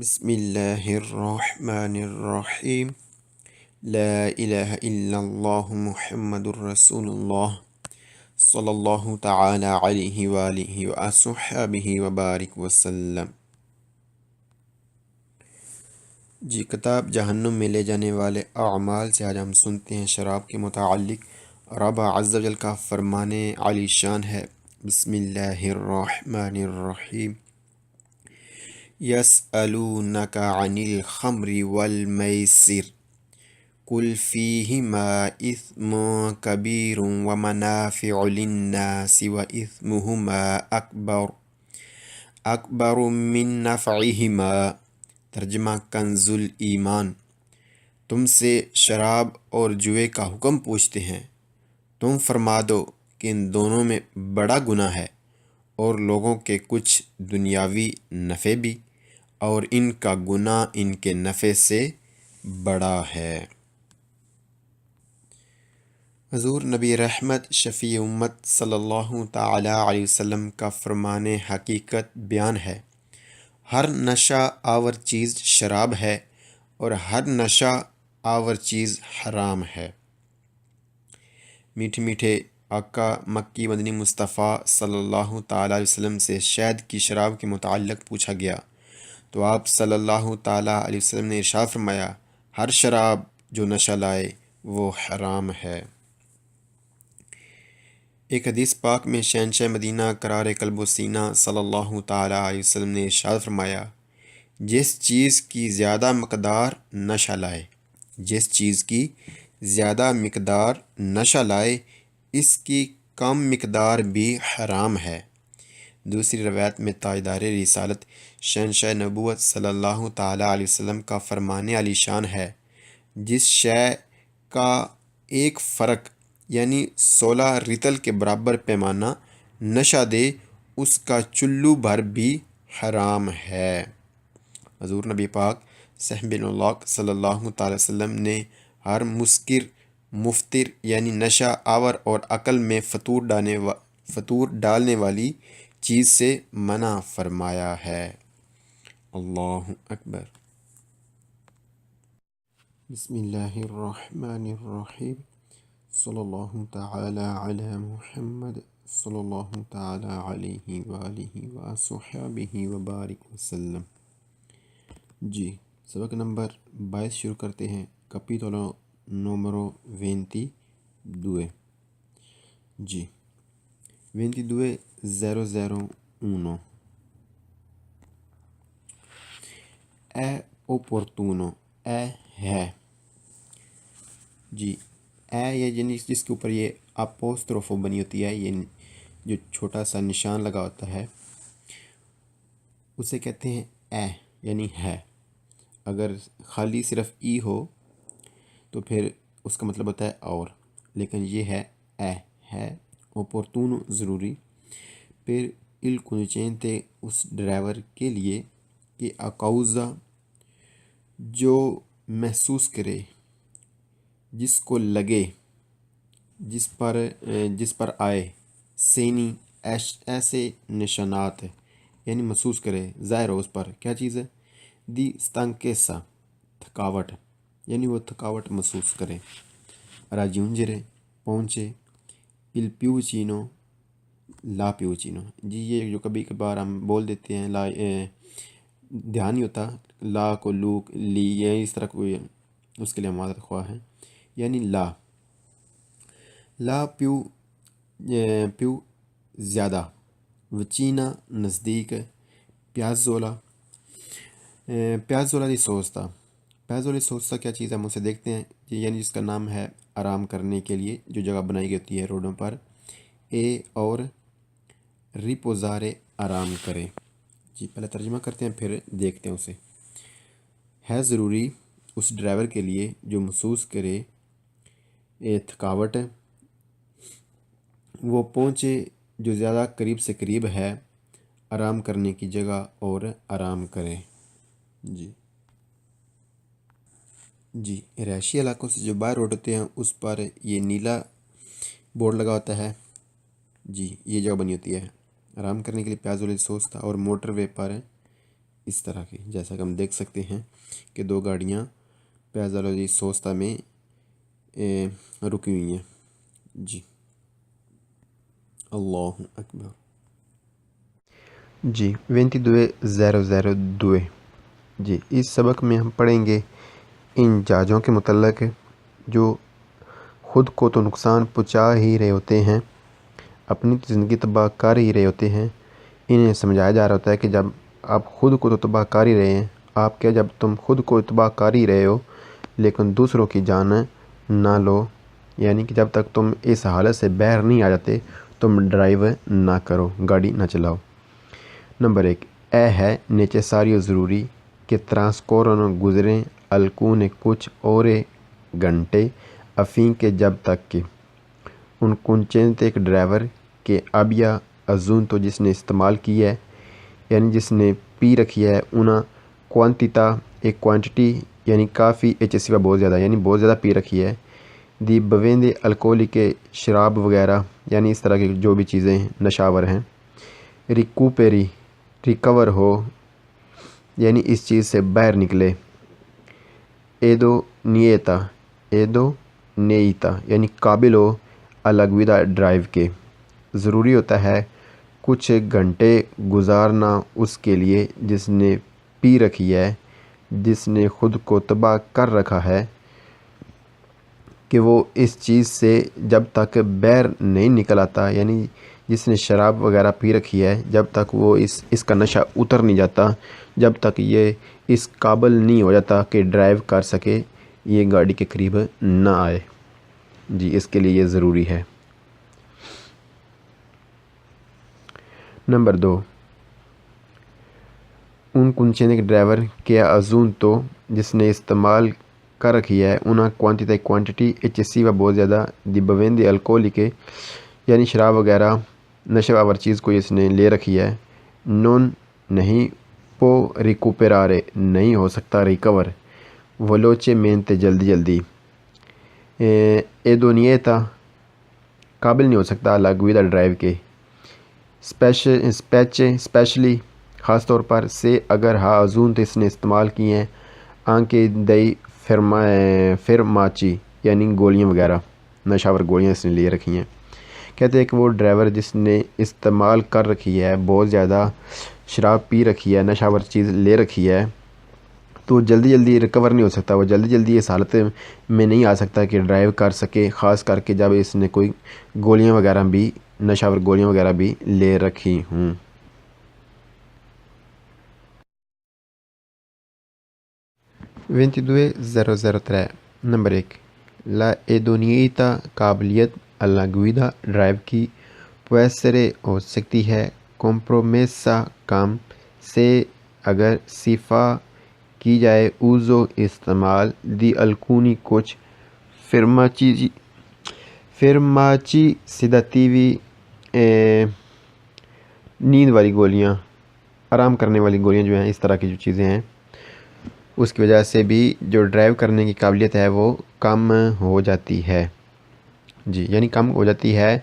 بسم اللہ الرحمن الرحیم لا الہ الا اللہ محمد الرسول اللہ صلی اللہ تعالی علیہ وآلہ وصحبہ وبارک وسلم۔ جی، کتاب جہنم میں لے جانے والے اعمال سے آج ہم سنتے ہیں شراب کے متعلق رب عز و جل کا فرمان عالی شان ہے۔ بسم اللہ الرحمن الرحیم۔ یسألونک عن الخمر والمیسر قل فیہما اثم کبیر ومنافع للناس واثمہما اکبر من نفعہما۔ ترجمہ کنز الایمان۔ تم سے شراب اور جوئے کا حکم پوچھتے ہیں، تم فرما دو کہ ان دونوں میں بڑا گناہ ہے اور لوگوں کے کچھ دنیاوی نفع بھی، اور ان کا گناہ ان کے نفع سے بڑا ہے۔ حضور نبی رحمت شفیع امت صلی اللہ تعالی علیہ وسلم کا فرمان حقیقت بیان ہے۔ ہر نشہ آور چیز شراب ہے اور ہر نشہ آور چیز حرام ہے۔ میٹھے میٹھے آقا مکی مدنی مصطفیٰ صلی اللہ تعالی علیہ وسلم سے شہد کی شراب کے متعلق پوچھا گیا تو آپ صلی اللہ تعالی علیہ وسلم نے ارشاد فرمایا، ہر شراب جو نشہ لائے وہ حرام ہے۔ ایک حدیث پاک میں شہنشاہ مدینہ قرار قلب و سینہ صلی اللہ تعالی علیہ وسلم نے ارشاد فرمایا، جس چیز کی زیادہ مقدار نشہ لائے، جس چیز کی زیادہ مقدار نشہ لائے اس کی کم مقدار بھی حرام ہے۔ دوسری روایت میں تاجدار رسالت شہنشاہ نبوت صلی اللہ تعالی علیہ وسلم کا فرمان عالی شان ہے، جس شے کا ایک فرق یعنی 16 رطل کے برابر پیمانہ نشہ دے اس کا چلو بھر بھی حرام ہے۔ حضور نبی پاک صحب اللہ صلی اللہ تعالی وسلم نے ہر مسکر، مفتر یعنی نشہ آور اور عقل میں فطور ڈالنے والی چیز سے منع فرمایا ہے۔ اللہ اکبر۔ بسم اللہ الرحمن الرحیم۔ صلی اللہ تعالی علی محمد صلی اللہ تعالی علیہ وآلہ وصحبہ وبارک وسلم۔ جی، سبق نمبر 22 شروع کرتے ہیں۔ کپیتولو نومرو 22۔ جی، 22.001۔ è opportuno، اے ہے۔ جی، اے یہ جس کے اوپر یہ اپوسٹروفو بنی ہوتی ہے، یہ جو چھوٹا سا نشان لگا ہوتا ہے اسے کہتے ہیں اے یعنی ہے۔ اگر خالی صرف ای ہو تو پھر اس کا مطلب ہوتا ہے اور، لیکن یہ ہے اے ہے۔ اوپورتونو ضروری، پھر il conducente اس ڈرائیور کے لیے، کہ اکاؤزا جو محسوس کرے، جس کو لگے، جس پر آئے، سینی ایسے نشانات یعنی محسوس کرے، ظاہر ہو اس پر کیا چیز ہے، دی ستانکیسا تھکاوٹ، یعنی وہ تھکاوٹ محسوس کرے۔ راجونجرے پہنچے، il più vicino لا پیوچینو، جی یہ جو کبھی کبھار ہم بول دیتے ہیں لا دھیان نہیں ہوتا، لا کو لوک لی یا اس طرح کوئی، اس کے لیے معذرت خواہ ہیں، یعنی لا پیو زیادہ، وچینا نزدیک، پیازولا دی سوستا، پیازولا دی سوستا کیا چیز ہے ہم اسے دیکھتے ہیں، یعنی جس کا نام ہے آرام کرنے کے لیے جو جگہ بنائی گئی ہوتی ہے روڈوں پر، اے اور ریپوزارے آرام کرے۔ جی پہلے ترجمہ کرتے ہیں پھر دیکھتے ہیں اسے۔ ہے ضروری اس ڈرائیور کے لیے جو محسوس کرے تھکاوٹ، وہ پہنچے جو زیادہ قریب سے قریب ہے آرام کرنے کی جگہ اور آرام کرے۔ جی رہائشی علاقوں سے جو باہر روڈ ہوتے ہیں اس پر یہ نیلا بورڈ لگا ہوتا ہے، جی یہ جگہ بنی ہوتی ہے آرام کرنے کے لیے، پیازولا دی سوستا، اور موٹر وے پر اس طرح کی، جیسا کہ ہم دیکھ سکتے ہیں کہ دو گاڑیاں پیازالوجی سوستا میں رکی ہوئی ہیں۔ جی اللہ اکبر۔ جی 22.002۔ جی اس سبق میں ہم پڑھیں گے ان جہازوں کے متعلق جو خود کو تو نقصان پہنچا ہی رہے ہوتے ہیں، اپنی زندگی تباہ کر ہی رہے ہوتے ہیں۔ انہیں سمجھایا جا رہا ہوتا ہے کہ جب آپ خود کو تو تباہ کر ہی رہے ہیں، آپ کیا، جب تم خود کو تباہ کر ہی رہے ہو لیکن دوسروں کی جان نہ لو، یعنی کہ جب تک تم اس حالت سے باہر نہیں آ جاتے تم ڈرائیو نہ کرو، گاڑی نہ چلاؤ۔ نمبر 1، اے ہے نیچساری ضروری کہ ٹرانسکورن گزریں الکون کچھ اور گھنٹے افین کے جب تک کہ ان کنچنت ایک ڈرائیور کے اب یا ازون تو جس نے استعمال کی ہے، یعنی جس نے پی رکھی ہے، انہا کوانٹیتا ایک کوانٹٹی یعنی کافی ایچسیوا بہت زیادہ، یعنی بہت زیادہ پی رکھی ہے، دی بویندے الکولی کے شراب وغیرہ یعنی اس طرح کی جو بھی چیزیں نشاور ہیں، ریکوپیری ریکور ہو یعنی اس چیز سے باہر نکلے، ایدو نیتا یعنی قابل ہو الگویدہ ڈرائیو کے، ضروری ہوتا ہے کچھ گھنٹے گزارنا اس کے لیے جس نے پی رکھی ہے، جس نے خود کو تباہ کر رکھا ہے کہ وہ اس چیز سے جب تک باہر نہیں نکل آتا، یعنی جس نے شراب وغیرہ پی رکھی ہے جب تک وہ اس کا نشہ اتر نہیں جاتا، جب تک یہ اس قابل نہیں ہو جاتا کہ ڈرائیو کر سکے، یہ گاڑی کے قریب نہ آئے۔ جی اس کے لیے یہ ضروری ہے۔ نمبر 2، ان کنچین کے ڈرائیور کیا ازون تو جس نے استعمال کر رکھی ہے، انہا کوانٹٹی ایچسیوا بہت زیادہ، دی بویندے الکولی کے یعنی شراب وغیرہ نشہ آور چیز کو اس نے لے رکھی ہے، نون نہیں پو ریکوپیرارے نہیں ہو سکتا ریکور، ولوچے مینتے جلدی، ایدونیتا قابل نہیں ہو سکتا لاگویدہ ڈرائیو کے، اسپیشلی خاص طور پر سے اگر ہا ازون تو اس نے استعمال کی ہیں، آنکے دئی فرماچی یعنی گولیاں وغیرہ نشاور گولیاں اس نے لے رکھی ہیں۔ کہتے ہیں کہ وہ ڈرائیور جس نے استعمال کر رکھی ہے، بہت زیادہ شراب پی رکھی ہے، نشاور چیز لے رکھی ہے، تو جلدی ریکور نہیں ہو سکتا، وہ جلدی اس حالت میں نہیں آ سکتا کہ ڈرائیو کر سکے، خاص کر کے جب اس نے کوئی گولیاں وغیرہ بھی نشاور گولیاں وغیرہ بھی لے رکھی ہوں۔ 22.003۔ نمبر 1، لا ایدونیتا قابلیت الگویدہ ڈرائیو کی پویسرے ہو سکتی ہے کمپرومیسا کام سے اگر صفا کی جائے اوزو استعمال دی الکونی کچھ فرماچی سیداتیوی نیند والی گولیاں، آرام کرنے والی گولیاں جو ہیں، اس طرح کی جو چیزیں ہیں، اس کی وجہ سے بھی جو ڈرائیو کرنے کی قابلیت ہے وہ کم ہو جاتی ہے۔ جی یعنی کم ہو جاتی ہے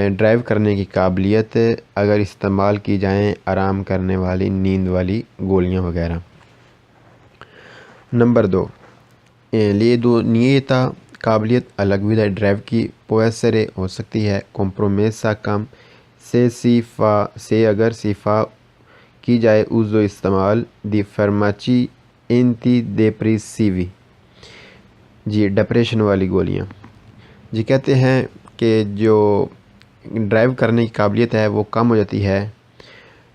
ڈرائیو کرنے کی قابلیت اگر استعمال کی جائیں آرام کرنے والی نیند والی گولیاں وغیرہ۔ نمبر 2، لیدونیتا قابلیت الگویدہ ڈرائیو کی پویسرے ہو سکتی ہے کمپرومیسا کم سے اگر صفا کی جائے اوزو استعمال دی فرماچی انتی دیپریسیوی، جی ڈپریشن والی گولیاں۔ جی کہتے ہیں کہ جو ڈرائیو کرنے کی قابلیت ہے وہ کم ہو جاتی ہے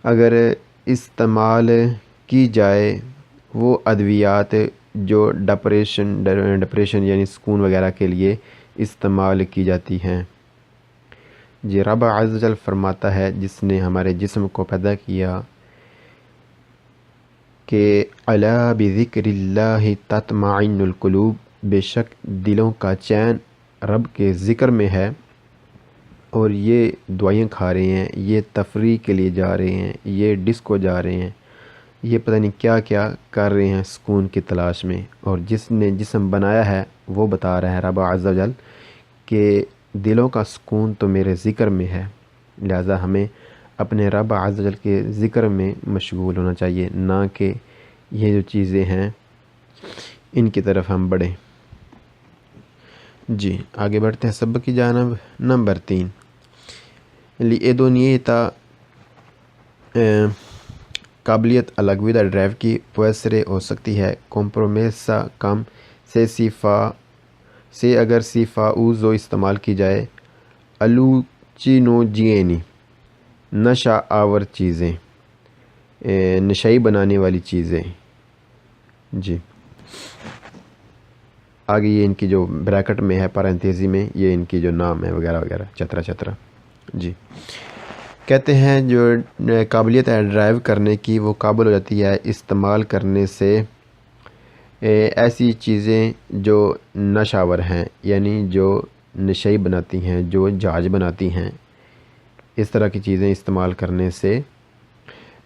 اگر استعمال کی جائے وہ ادویات جو ڈپریشن یعنی سکون وغیرہ کے لیے استعمال کی جاتی ہیں۔ جی رب عز و جل فرماتا ہے جس نے ہمارے جسم کو پیدا کیا کہ الا بذکر اللہ تطمئن القلوب، بے شک دلوں کا چین رب کے ذکر میں ہے، اور یہ دعائیں کھا رہے ہیں، یہ تفریح کے لیے جا رہے ہیں، یہ ڈسکو جا رہے ہیں، یہ پتہ نہیں کیا کیا کر رہے ہیں سکون کی تلاش میں، اور جس نے جسم بنایا ہے وہ بتا رہا ہے رب عز و جل کہ دلوں کا سکون تو میرے ذکر میں ہے، لہذا ہمیں اپنے رب عز و جل کے ذکر میں مشغول ہونا چاہیے، نہ کہ یہ جو چیزیں ہیں ان کی طرف ہم بڑھیں۔ جی آگے بڑھتے ہیں سبق کی جانب۔ نمبر 3، ل'idoneità قابلیت alla guida ڈرائیو کی può essere ہو سکتی ہے compromessa کم سے اگر si fa uso استعمال کی جائے allucinogeni نشہ آور چیزیں، نشئی بنانے والی چیزیں۔ جی آگے یہ ان کی جو بریکٹ میں ہے پارنتھیسی میں یہ ان کی جو نام ہے وغیرہ وغیرہ چترا چترا۔ جی کہتے ہیں جو قابلیت ہے ڈرائیو کرنے کی وہ قابل ہو جاتی ہے استعمال کرنے سے ایسی چیزیں جو نشاور ہیں، یعنی جو نشئی بناتی ہیں، جو جہاز بناتی ہیں، اس طرح کی چیزیں استعمال کرنے سے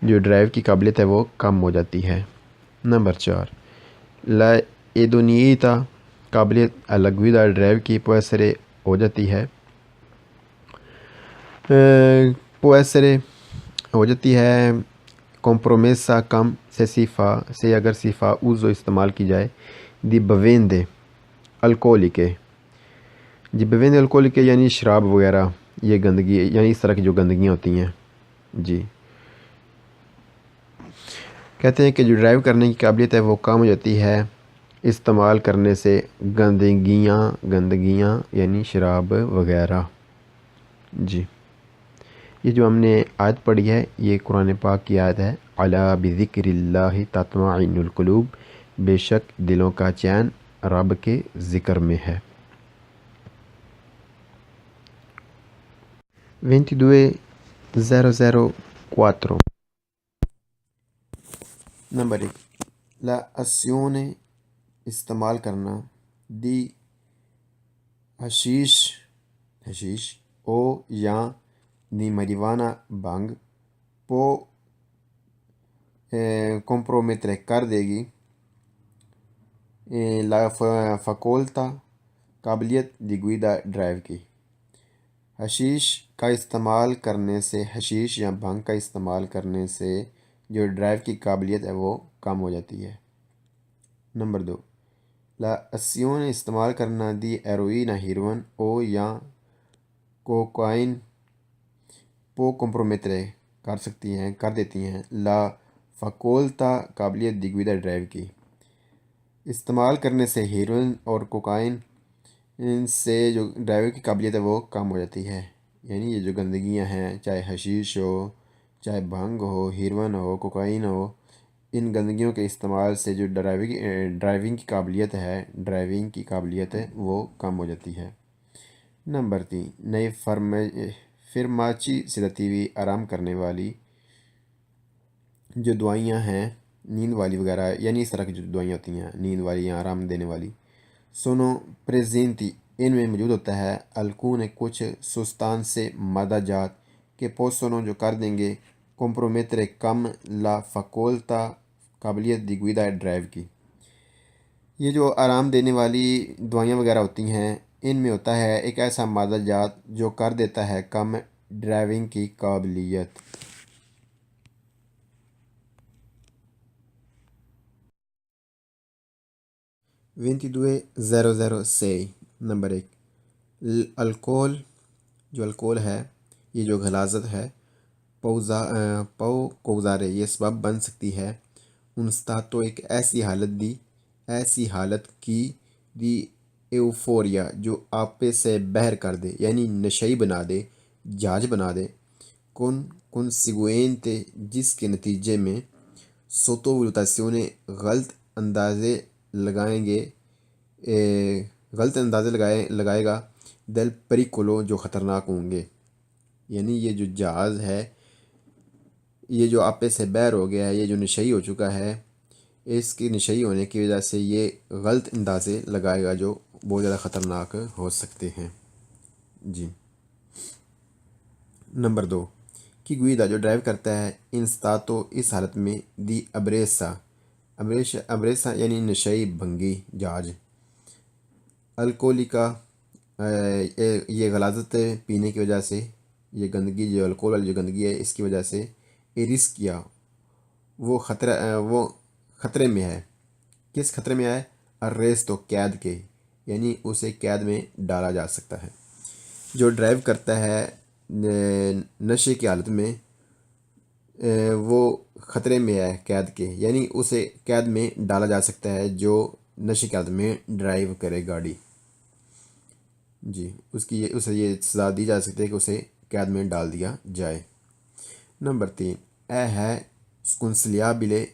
جو ڈرائیو کی قابلیت ہے وہ کم ہو جاتی ہے۔ نمبر 4، l'idoneità قابلیت alla guida ڈرائیو کی può essere ہو جاتی ہے può essere ہو جاتی ہے compromessa کم سے اگر si fa uso استعمال کی جائے di bevande alcoliche۔ جی bevande alcoliche یعنی شراب وغیرہ، یہ گندگی یعنی اس طرح کی جو گندگیاں ہوتی ہیں۔ جی کہتے ہیں کہ جو ڈرائیو کرنے کی قابلیت ہے وہ کم ہو جاتی ہے استعمال کرنے سے گندگیاں یعنی شراب وغیرہ۔ جی یہ جو ہم نے آیت پڑھی ہے یہ قرآن پاک کی آیت ہے، الا بذکر اللہ تطمئن القلوب، بے شک دلوں کا چین رب کے ذکر میں ہے۔ 22.004 نمبر 1، l'azione استعمال کرنا دی حشیش او یا دی marijuana بھنگ پو compromettere کر دے گی la facoltà قابلیت دی guida ڈرائیو کی۔ حشیش کا استعمال کرنے سے، حشیش یا بھنگ کا استعمال کرنے سے جو ڈرائیو کی قابلیت ہے وہ کم ہو جاتی ہے۔ نمبر 2، l'azione استعمال کرنا دی ایروئن ہیروئن او یا کوکائن پو compromettere کر دیتی ہیں لا facoltà قابلیت دی guida ڈرائیو کی۔ استعمال کرنے سے ہیروئن اور کوکائن سے جو ڈرائیو کی قابلیت ہے وہ کم ہو جاتی ہے، یعنی یہ جو گندگیاں ہیں چاہے حشیش ہو، چاہے بھنگ ہو، ہیروئن ہو، کوکائن ہو، ان گندگیوں کے استعمال سے جو ڈرائیونگ کی قابلیت ہے وہ کم ہو جاتی ہے۔ نمبر 3، نئے فرماچی سیداتیوی آرام کرنے والی جو دوائیاں ہیں، نیند والی وغیرہ، یعنی اس طرح کی جو دوائیاں ہوتی ہیں نیند والی یا آرام دینے والی، سونو پریزینتی ان میں موجود ہوتا ہے الکون کچھ سستان سے مادہ جات کے پوسونو جو کر دیں گے compromettere کم لا facoltà قابلیت دی guida ڈرائیو کی۔ یہ جو آرام دینے والی دوائیاں وغیرہ ہوتی ہیں ان میں ہوتا ہے ایک ایسا مادہ جات جو کر دیتا ہے کم ڈرائیونگ کی قابلیت۔ 22.006 نمبر 1، الکول جو الکول ہے یہ جو غلاظت ہے کوزارے یہ سبب بن سکتی ہے انستاتو ایک ایسی حالت کی دی ایوفوریا جو آپے سے بہر کر دے، یعنی نشئی بنا دے، جہاز بنا دے، conseguente جس کے نتیجے میں sottovalutazione غلط اندازے لگائے گا del pericolo جو خطرناک ہوں گے، یعنی یہ جو جہاز ہے یہ جو آپے سے بہر ہو گیا ہے، یہ جو نشئی ہو چکا ہے، اس کی نشئی ہونے کی وجہ سے یہ غلط اندازے لگائے گا جو بہت زیادہ خطرناک ہو سکتے ہیں۔ جی نمبر 2، کی گویدا جو ڈرائیو کرتا ہے انستاتو اس حالت میں دی ابریسا یعنی نشئی بھنگی جہاز، الکولیکا یہ غلاظت پینے کی وجہ سے، یہ گندگی جو الکوہل والی جو گندگی ہے اس کی وجہ سے رسک یا وہ خطرے میں ہے۔ کس خطرے میں ہے؟ اریسٹ تو قید کے، یعنی اسے قید میں ڈالا جا سکتا ہے۔ جو ڈرائیو کرتا ہے نشے کی حالت میں وہ خطرے میں ہے قید کے، یعنی اسے قید میں ڈالا جا سکتا ہے جو نشے کی حالت میں ڈرائیو کرے گاڑی۔ جی اسے یہ سزا دی جا سکتی ہے کہ اسے قید میں ڈال دیا جائے۔ نمبر 3، اے ہے سکنسلیابلے،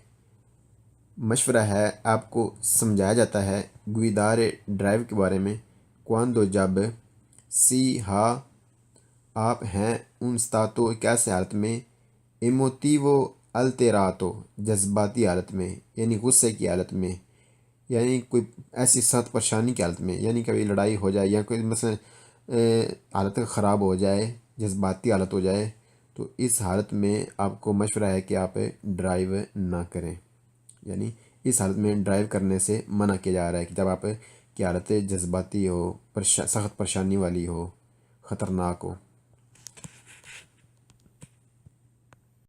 مشورہ ہے، آپ کو سمجھایا جاتا ہے گویدار ڈرائیو کے بارے میں quando جب سی ہا آپ ہیں un stato ایک ایسے حالت میں emotivo alterato جذباتی حالت میں، یعنی غصے کی حالت میں، یعنی کوئی ایسی سخت پریشانی کی حالت میں، یعنی کبھی لڑائی ہو جائے یا کوئی مثلا حالت خراب ہو جائے، جذباتی حالت ہو جائے، تو اس حالت میں آپ کو مشورہ ہے کہ آپ ڈرائیو نہ کریں، یعنی اس حالت میں ڈرائیو کرنے سے منع کیا جا رہا ہے کہ جب آپ کی حالت جذباتی ہو، سخت پریشانی والی ہو، خطرناک ہو۔